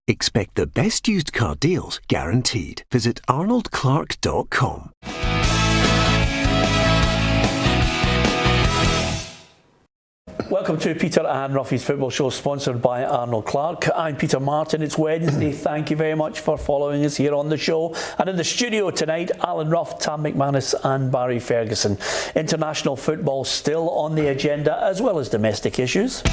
Expect the best used car deals guaranteed. Visit arnoldclark.com. Welcome to Peter and Ruffy's Football Show, sponsored by Arnold Clark. I'm Peter Martin. It's Wednesday. Thank you very much for following us here on the show. And in the studio tonight, Alan Ruff, Tam McManus and Barry Ferguson. International football still on the agenda, as well as domestic issues.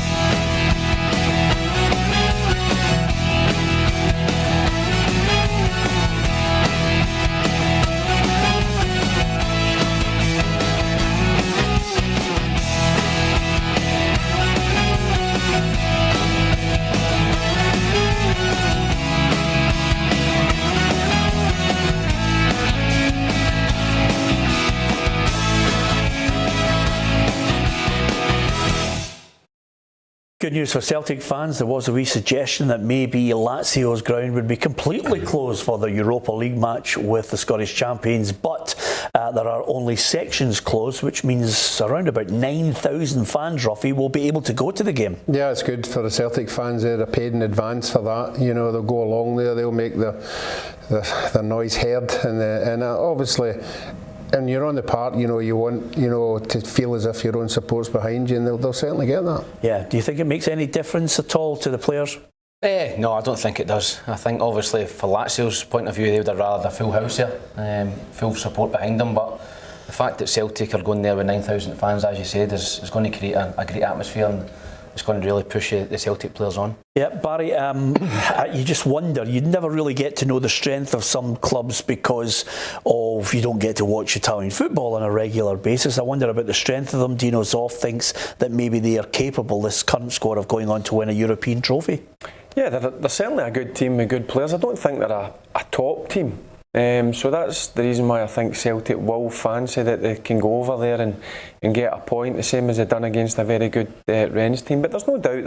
Good news for Celtic fans. There was a wee suggestion that maybe Lazio's ground would be completely closed for the Europa League match with the Scottish champions, but there are only sections closed, which means around about 9,000 fans, Ruffy, will be able to go to the game. Yeah, it's good for the Celtic fans. They're paid in advance for that. You know, they'll go along there, they'll make the noise heard, and obviously, and you're on the park, you know, you want, you know, to feel as if your own support's behind you, and they'll certainly get that. Yeah. Do you think it makes any difference at all to the players? No, I don't think it does. I think obviously for Lazio's point of view, they would have rather the full house here, full support behind them. But the fact that Celtic are going there with 9,000 fans, as you said, is going to create a great atmosphere, and it's going to really push the Celtic players on. Yeah, Barry, you just wonder, you'd never really get to know the strength of some clubs because you don't get to watch Italian football on a regular basis. I wonder about the strength of them. Dino Zoff thinks that maybe they are capable, this current squad, of going on to win a European trophy. Yeah, they're certainly a good team with good players. I don't think they're a top team. So that's the reason why I think Celtic will fancy that they can go over there and get a point, the same as they've done against a very good Rennes team. But there's no doubt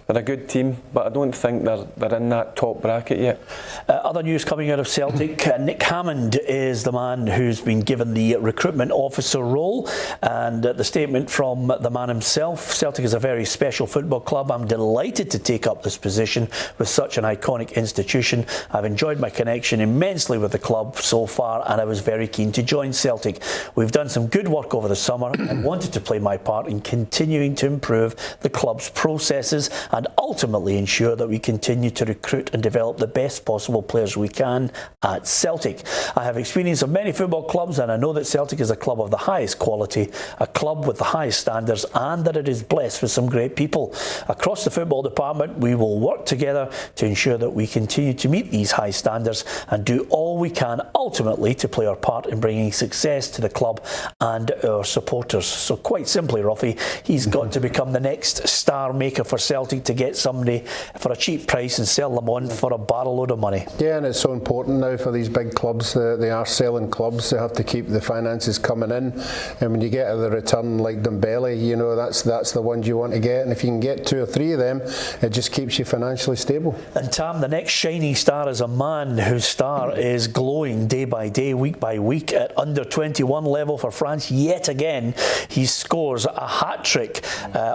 they're a good team, but I don't think they're in that top bracket yet. Other news coming out of Celtic, Nick Hammond is the man who's been given the recruitment officer role, and the statement from the man himself: Celtic is a very special football club. I'm delighted to take up this position with such an iconic institution. I've enjoyed my connection immensely with the club so far, and I was very keen to join Celtic. We've done some good work over the summer and wanted to play my part in continuing to improve the club's processes and ultimately ensure that we continue to recruit and develop the best possible players we can at Celtic. I have experience of many football clubs, and I know that Celtic is a club of the highest quality, a club with the highest standards, and that it is blessed with some great people. Across the football department, we will work together to ensure that we continue to meet these high standards and do all we can ultimately to play our part in bringing success to the club and our supporters. So quite simply, Ruffy, he's got to become the next star maker for Celtic, to get somebody for a cheap price and sell them on for a barrel load of money. Yeah, and it's so important now for these big clubs. They are selling clubs. They have to keep the finances coming in, and when you get the return like Dembele, you know, that's the ones you want to get, and if you can get 2 or 3 of them, it just keeps you financially stable. And Tam, the next shining star is a man whose star is glowing day by day, week by week at under 21 level for France. Yet again, he scores a hat-trick.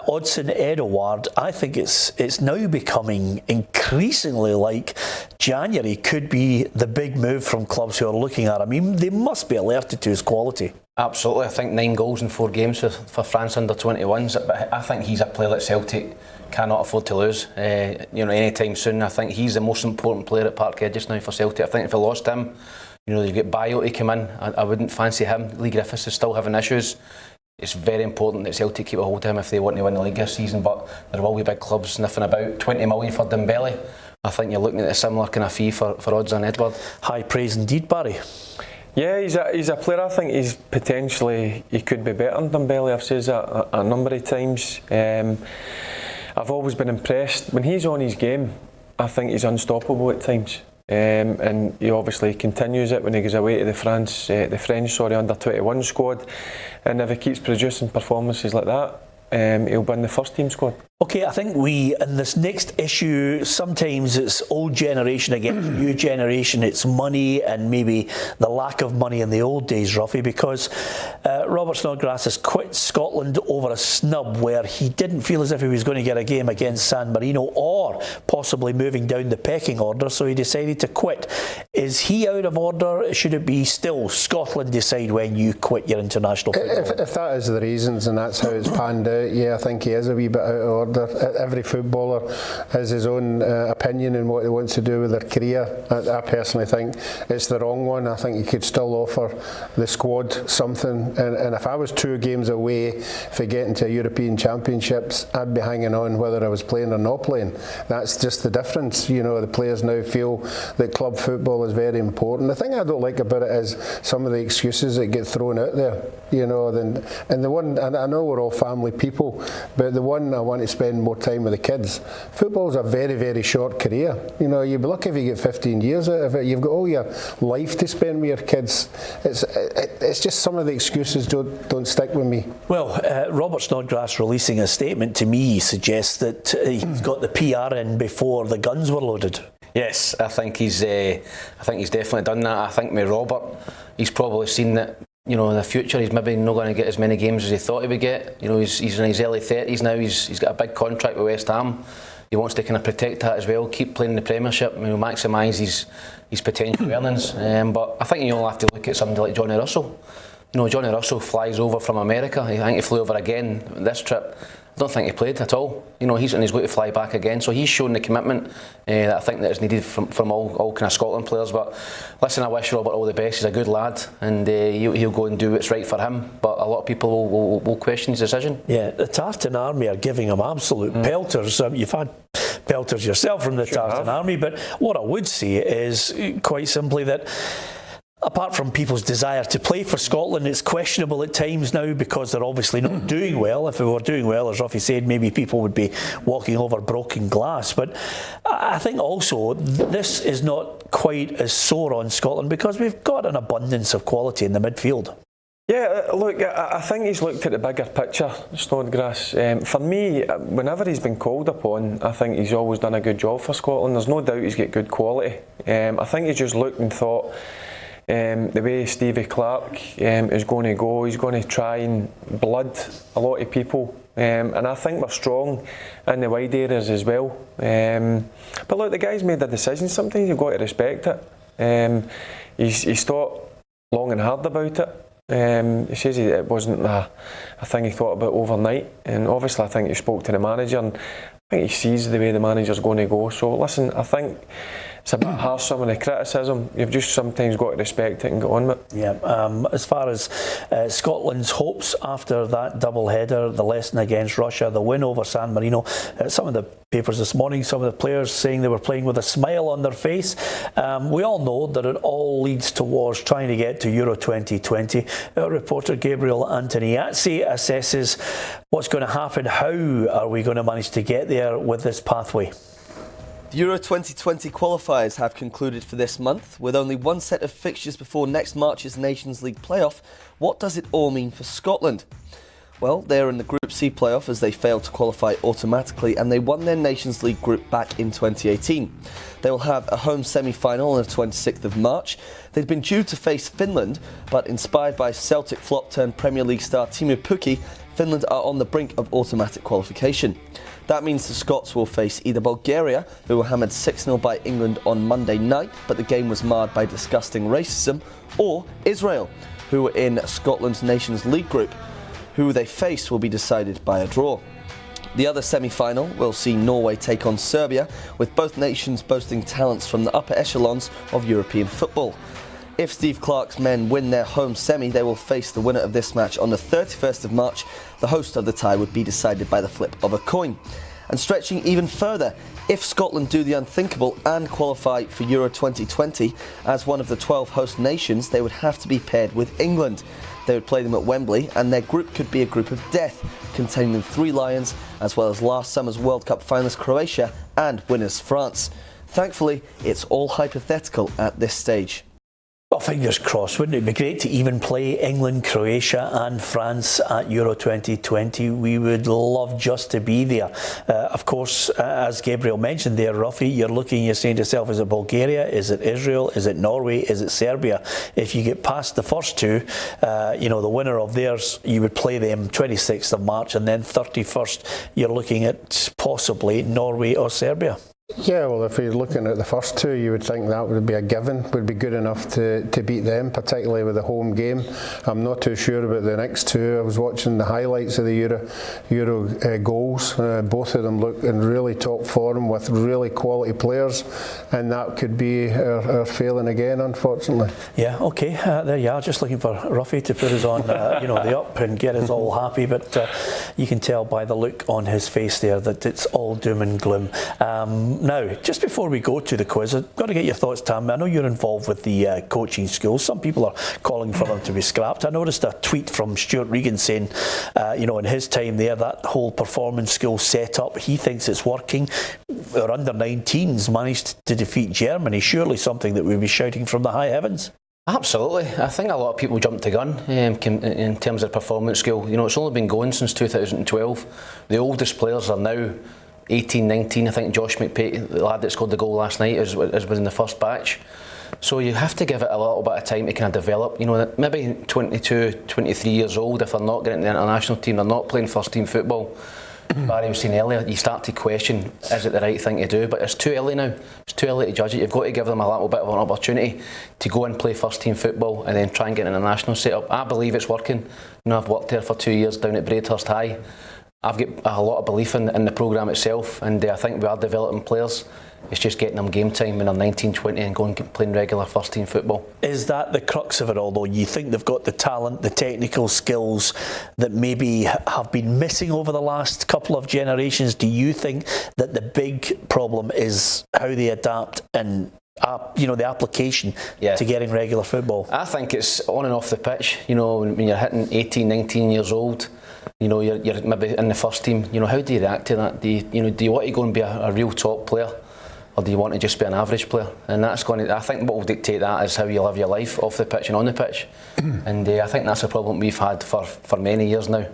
Odsonne Edouard, I think it's now becoming increasingly like January could be the big move from clubs who are looking at him. I mean, they must be alerted to his quality. Absolutely. I think 9 goals in 4 games for France under 21s. But I think he's a player that Celtic cannot afford to lose. Anytime soon. I think he's the most important player at Parkhead just now for Celtic. I think if we lost him, you get Bayo to come in. I wouldn't fancy him. Lee Griffiths is still having issues. It's very important that Celtic keep a hold of him if they want to win the league this season. But there will be big clubs sniffing about. 20 million for Dembele. I think you're looking at a similar kind of fee for Odsonne Edouard. High praise indeed, Barry. Yeah, he's a player. I think he could be better than Dembele. I've said that a number of times. I've always been impressed when he's on his game. I think he's unstoppable at times, and he obviously continues it when he goes away to the French under 21 squad. And if he keeps producing performances like that, he'll be in the first team squad. Okay, I think in this next issue, sometimes it's old generation against new generation. It's money and maybe the lack of money in the old days, Ruffy, because Robert Snodgrass has quit Scotland over a snub where he didn't feel as if he was going to get a game against San Marino or possibly moving down the pecking order, so he decided to quit. Is he out of order? Should it be still Scotland decide when you quit your international football? If that is the reasons and that's how it's panned out, yeah, I think he is a wee bit out of order. Every footballer has his own opinion in what he wants to do with their career. I personally think it's the wrong one. I think he could still offer the squad something, and if I was 2 games away for getting to a European Championships, I'd be hanging on whether I was playing or not playing. That's just the difference. You know, the players now feel that club football is very important. The thing I don't like about it is some of the excuses that get thrown out there. You know, and the one, and I know we're all family people, but the one I want to spend more time with the kids. Football's a very, very short career. You know, you'd be lucky if you get 15 years out of it. You've got all your life to spend with your kids. It's just some of the excuses don't stick with me. Well, Robert Snodgrass releasing a statement to me suggests that he's got the PR in before the guns were loaded. Yes, I think he's definitely done that. I think with Robert, he's probably seen that, you know, in the future he's maybe not going to get as many games as he thought he would get. You know, he's in his early 30s now. He's got a big contract with West Ham. He wants to kind of protect that as well, keep playing in the Premiership, maximise his potential earnings. But I think you'll have to look at somebody like Johnny Russell. You know, Johnny Russell flies over from America. I think he flew over again this trip. I don't think he played at all. You know, he's on his way to fly back again. So he's shown the commitment that I think that is needed from all kind of Scotland players. But listen, I wish Robert all the best. He's a good lad, and he'll go and do what's right for him. But a lot of people will question his decision. Yeah, the Tartan Army are giving him absolute pelters. You've had pelters yourself from the Tartan Army, but what I would say is quite simply that apart from people's desire to play for Scotland, it's questionable at times now because they're obviously not doing well. If they were doing well, as Ruffy said, maybe people would be walking over broken glass. But I think also this is not quite as sore on Scotland because we've got an abundance of quality in the midfield. Yeah, look, I think he's looked at the bigger picture, Snodgrass. For me, whenever he's been called upon, I think he's always done a good job for Scotland. There's no doubt he's got good quality. I think he just looked and thought, the way Stevie Clarke is going to go, he's going to try and blood a lot of people, and I think we're strong in the wide areas as well. But look, the guy's made a decision. Sometimes you've got to respect it. He's thought long and hard about it. He says it wasn't a thing he thought about overnight, and obviously I think he spoke to the manager, and I think he sees the way the manager's going to go. So listen, I think it's a bit harsh, some of the criticism. You've just sometimes got to respect it and get on with it. Yeah, as far as Scotland's hopes after that double header, the lesson against Russia, the win over San Marino, some of the papers this morning, some of the players saying they were playing with a smile on their face. We all know that it all leads towards trying to get to Euro 2020. Reporter Gabriel Antoniazzi assesses what's going to happen. How are we going to manage to get there with this pathway? The Euro 2020 qualifiers have concluded for this month. With only one set of fixtures before next March's Nations League playoff, what does it all mean for Scotland? Well, they're in the Group C playoff as they failed to qualify automatically, and they won their Nations League group back in 2018. They will have a home semi-final on the 26th of March. They'd been due to face Finland, but inspired by Celtic flop-turned-Premier League star Teemu Pukki, Finland are on the brink of automatic qualification. That means the Scots will face either Bulgaria, who were hammered 6-0 by England on Monday night, but the game was marred by disgusting racism, or Israel, who were in Scotland's Nations League group. Who they face will be decided by a draw. The other semi-final will see Norway take on Serbia, with both nations boasting talents from the upper echelons of European football. If Steve Clarke's men win their home semi, they will face the winner of this match on the 31st of March. The host of the tie would be decided by the flip of a coin. And stretching even further, if Scotland do the unthinkable and qualify for Euro 2020 as one of the 12 host nations, they would have to be paired with England. They would play them at Wembley, and their group could be a group of death, containing 3 Lions, as well as last summer's World Cup finalist Croatia and winners France. Thankfully, it's all hypothetical at this stage. Well, fingers crossed. Wouldn't it be great to even play England, Croatia and France at Euro 2020? We would love just to be there. Of course, as Gabriel mentioned there, Ruffy, you're saying to yourself, is it Bulgaria? Is it Israel? Is it Norway? Is it Serbia? If you get past the first two, the winner of theirs, you would play them 26th of March, and then 31st, you're looking at possibly Norway or Serbia. Yeah, well, if you're looking at the first two, you would think that would be a given, would be good enough to beat them, particularly with the home game. I'm not too sure about the next two. I was watching the highlights of the Euro goals. Both of them look in really top form with really quality players, and that could be our failing again, unfortunately. Yeah, okay, there you are. Just looking for Ruffy to put us on, the up and get us all happy, but you can tell by the look on his face there that it's all doom and gloom. Now, just before we go to the quiz, I've got to get your thoughts, Tam. I know you're involved with the coaching schools. Some people are calling for them to be scrapped. I noticed a tweet from Stuart Regan saying, in his time there, that whole performance school set up, he thinks it's working. Our under-19s managed to defeat Germany. Surely something that we'd be shouting from the high heavens. Absolutely. I think a lot of people jumped the gun in terms of performance school. It's only been going since 2012. The oldest players are now 18, 19. I think Josh McPake, the lad that scored the goal last night, was in the first batch. So you have to give it a little bit of time to kind of develop. Maybe 22, 23 years old, if they're not getting the international team, they're not playing first team football. Barry was saying earlier, you start to question, is it the right thing to do? But it's too early now. It's too early to judge it. You've got to give them a little bit of an opportunity to go and play first team football and then try and get an international set up. I believe it's working. I've worked there for 2 years down at Braidhurst High. I've got a lot of belief in the programme itself, and I think we are developing players. It's just getting them game time when they're 19, 20 and going playing regular first team football. Is that the crux of it all, though? You think they've got the talent, the technical skills that maybe have been missing over the last couple of generations? Do you think that the big problem is how they adapt and the application to getting regular football? I think it's on and off the pitch. When you're hitting 18, 19 years old, you're maybe in the first team. How do you react to that? Do you want to go and be a real top player, or do you want to just be an average player? And I think what will dictate that is how you live your life off the pitch and on the pitch. And I think that's a problem we've had for many years now.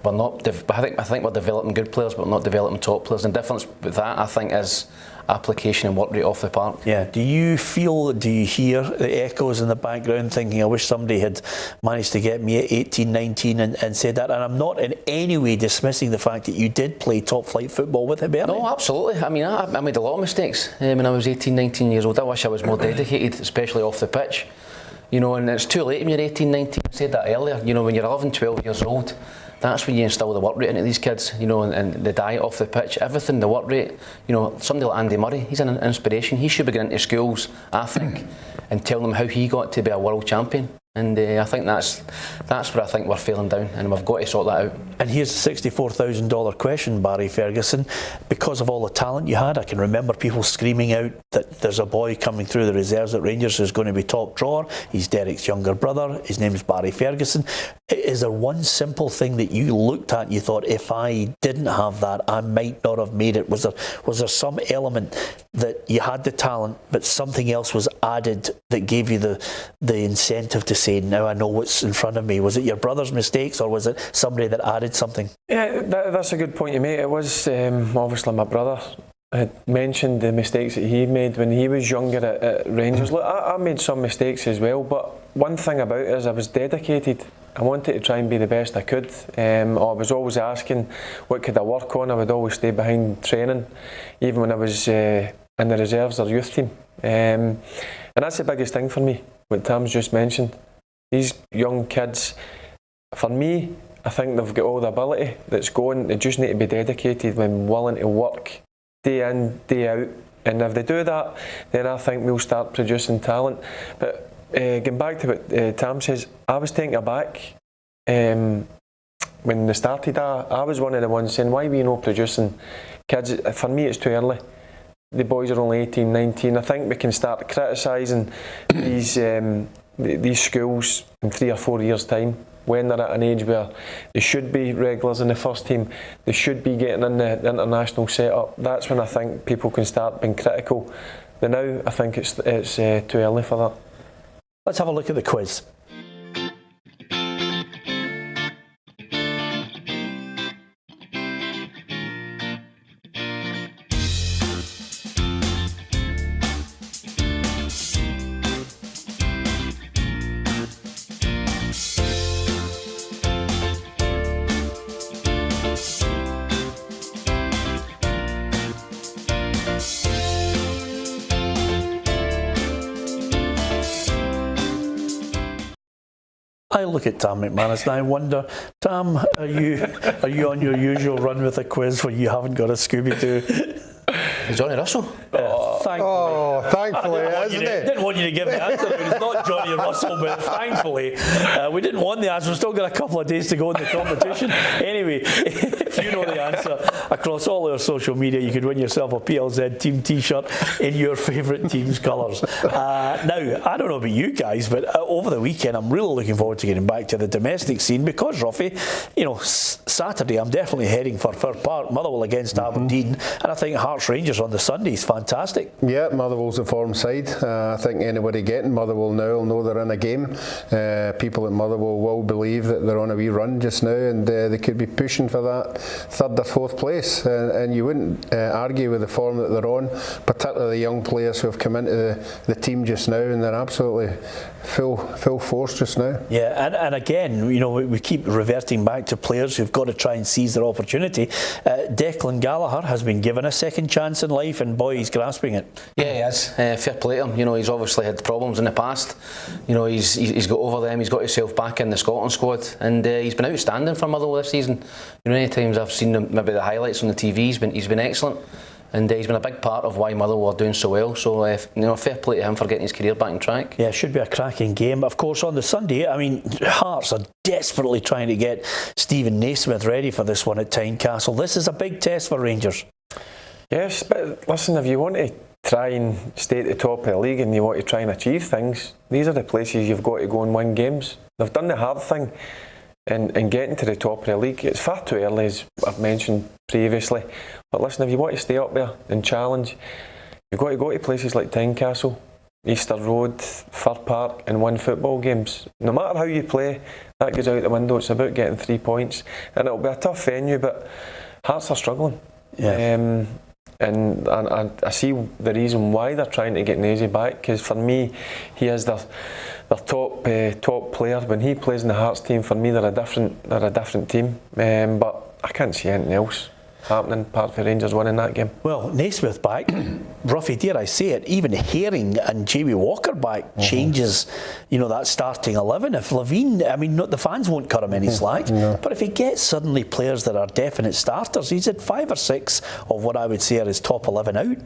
I think we're developing good players, but we're not developing top players. And the difference with that, I think, is application and work rate off the park. Yeah. Do you hear the echoes in the background thinking, I wish somebody had managed to get me at 18, 19 and said that? And I'm not in any way dismissing the fact that you did play top flight football with Hibernian. No, absolutely. I mean, I made a lot of mistakes when I was 18, 19 years old. I wish I was more dedicated, especially off the pitch. And it's too late when you're 18, 19. I said that earlier. When you're 11, 12 years old, that's when you instill the work rate into these kids, and the diet off the pitch, everything, the work rate. Somebody like Andy Murray, he's an inspiration. He should be getting into schools, I think, and tell them how he got to be a world champion. And I think that's where I think we're failing down, and we've got to sort that out. And here's the $64,000 question, Barry Ferguson. Because of all the talent you had, I can remember people screaming out that there's a boy coming through the reserves at Rangers who's going to be top drawer. He's Derek's younger brother. His name's Barry Ferguson. Is there one simple thing that you looked at and you thought, if I didn't have that, I might not have made it? Was there some element that you had the talent, but something else was added that gave you the incentive to say, now I know what's in front of me? Was it your brother's mistakes, or was it somebody that added something? Yeah, that's a good point you made. It was obviously my brother had mentioned the mistakes that he made when he was younger at Rangers. Look, I made some mistakes as well, but one thing about it is I was dedicated. I wanted to try and be the best I could. I was always asking what could I work on. I would always stay behind training, even when I was in the reserves or youth team. And that's the biggest thing for me, what Tam's just mentioned. These young kids, for me, I think they've got all the ability that's going. They just need to be dedicated and willing to work day in, day out. And if they do that, then I think we'll start producing talent. But going back to what Tam says, I was taken aback when they started. I was one of the ones saying, why are we not producing kids? For me, it's too early. The boys are only 18, 19. I think we can start criticising these schools in 3 or 4 years' time, when they're at an age where they should be regulars in the first team, they should be getting in the international setup. That's when I think people can start being critical. But now I think it's too early for that. Let's have a look at the quiz. I look at Tam McManus and I wonder, Tam, are you on your usual run with a quiz where you haven't got a Scooby-Doo? Johnny Russell. Thankfully, isn't it? Didn't want you to give the answer. It's not Johnny Russell, but thankfully we didn't want the answer. We've still got a couple of days to go in the competition. Anyway, if you know the answer across all our social media, you could win yourself a PLZ team T-shirt in your favourite team's colours. Now, I don't know about you guys, but over the weekend, I'm really looking forward to getting back to the domestic scene because, Ruffy, Saturday I'm definitely heading for Fir Park, Motherwell against Aberdeen, and I think Hearts Rangers on the Sunday is fantastic. Yeah, Motherwell's a form side. I think anybody getting Motherwell now will know they're in a game. People at Motherwell will believe that they're on a wee run just now, and they could be pushing for that third or fourth place. And you wouldn't argue with the form that they're on, particularly the young players who have come into the team just now, and they're absolutely full force just now. Yeah, and again, we keep reverting back to players who've got to try and seize their opportunity. Declan Gallagher has been given a second chance in life, and boy, he's grasping it. Yeah, he is. Fair play to him. He's obviously had problems in the past. He's got over them. He's got himself back in the Scotland squad, and he's been outstanding for Motherwell this season. Many times I've seen him, maybe the highlights on the TV. He's been excellent, and he's been a big part of why Motherwell are doing so well. So fair play to him for getting his career back on track. Yeah, it should be a cracking game. Of course, on the Sunday, Hearts are desperately trying to get Stephen Naismith ready for this one at Tynecastle. This is a big test for Rangers. Yes, but listen, if you want to try and stay at the top of the league and you want to try and achieve things, these are the places you've got to go and win games. They've done the hard thing in getting to the top of the league. It's far too early, as I've mentioned previously. But listen, if you want to stay up there and challenge, you've got to go to places like Tynecastle, Easter Road, Fir Park and win football games. No matter how you play, that goes out the window. It's about getting 3 points. And it'll be a tough venue, but Hearts are struggling. Yeah. And I see the reason why they're trying to get Naisy back, because for me, he is their top player. When he plays in the Hearts team, for me they're a different team. But I can't see anything else happening apart from Rangers winning that game. Well, Naismith back, Ruffy, dare I say it, even Herring and Jamie Walker back changes, that starting 11. If Levine, the fans won't cut him any slack, but if he gets suddenly players that are definite starters, he's had 5 or 6 of what I would say are his top 11 out.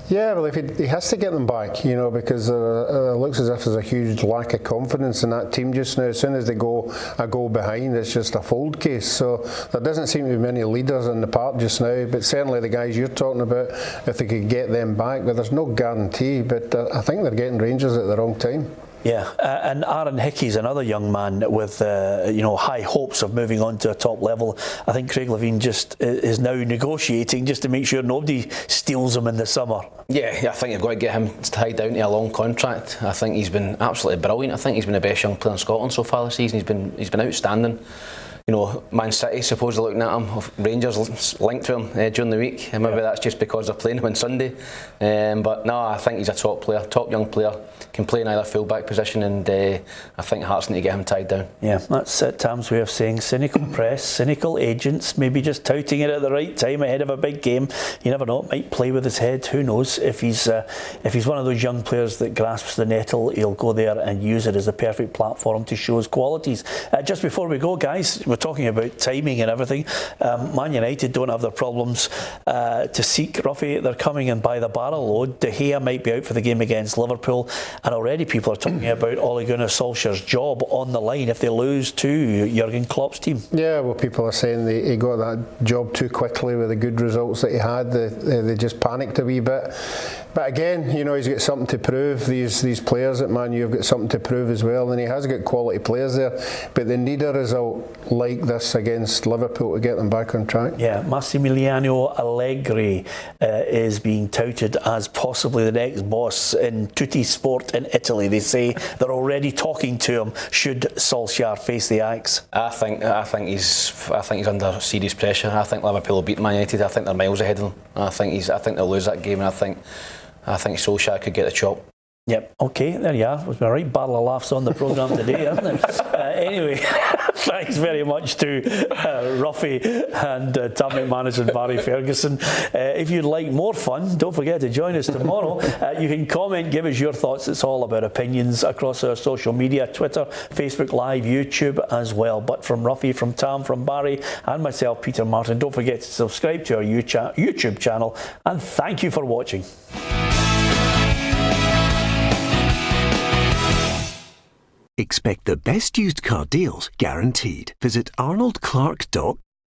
Yeah, well, if he has to get them back, because it looks as if there's a huge lack of confidence in that team just now. As soon as they go a goal behind, it's just a fold case. So there doesn't seem to be many leaders in the park just now, but certainly the guys you're talking about, if they could get them back, but there's no guarantee, but I think they're getting Rangers at the wrong time. Yeah, and Aaron Hickey's another young man with high hopes of moving on to a top level. I think Craig Levein just is now negotiating just to make sure nobody steals him in the summer. Yeah, I think you've got to get him tied down to a long contract. I think he's been absolutely brilliant. I think he's been the best young player in Scotland so far this season. He's been outstanding. Man City supposedly looking at him, Rangers linked to him during the week, and maybe that's just because they're playing him on Sunday. But no, I think he's a top player, top young player, can play in either full-back position, and I think Hearts need to get him tied down. Yeah, that's Tam's way of saying cynical press, cynical agents, maybe just touting it at the right time ahead of a big game. You never know, it might play with his head, who knows. If he's one of those young players that grasps the nettle, he'll go there and use it as the perfect platform to show his qualities. Just before we go, guys, we're talking about timing and everything. Man United don't have their problems to seek. Ruffy, they're coming in by the barrel load. De Gea might be out for the game against Liverpool, and already people are talking about Ole Gunnar Solskjaer's job on the line if they lose to Jurgen Klopp's team. Yeah, well, people are saying he got that job too quickly with the good results that he had. They just panicked a wee bit. But again, he's got something to prove. These players at Man U have got something to prove as well, and he has got quality players there. But they need a result like like this against Liverpool to get them back on track. Yeah, Massimiliano Allegri is being touted as possibly the next boss in Tutti Sport in Italy. They say they're already talking to him should Solskjaer face the axe. I think he's under serious pressure. I think Liverpool will beat Man United. I think they're miles ahead of them. I think they'll lose that game, and I think Solskjaer could get the chop. Yep. Okay, there you are. It was a right barrel of laughs on the programme today, hasn't it? Anyway, thanks very much to Ruffy and Tom McManus and Barry Ferguson. If you'd like more fun, don't forget to join us tomorrow. You can comment, give us your thoughts. It's all about opinions across our social media, Twitter, Facebook Live, YouTube as well. But from Ruffy, from Tam, from Barry and myself, Peter Martin, don't forget to subscribe to our YouTube channel, and thank you for watching. Expect the best used car deals guaranteed. Visit arnoldclark.com.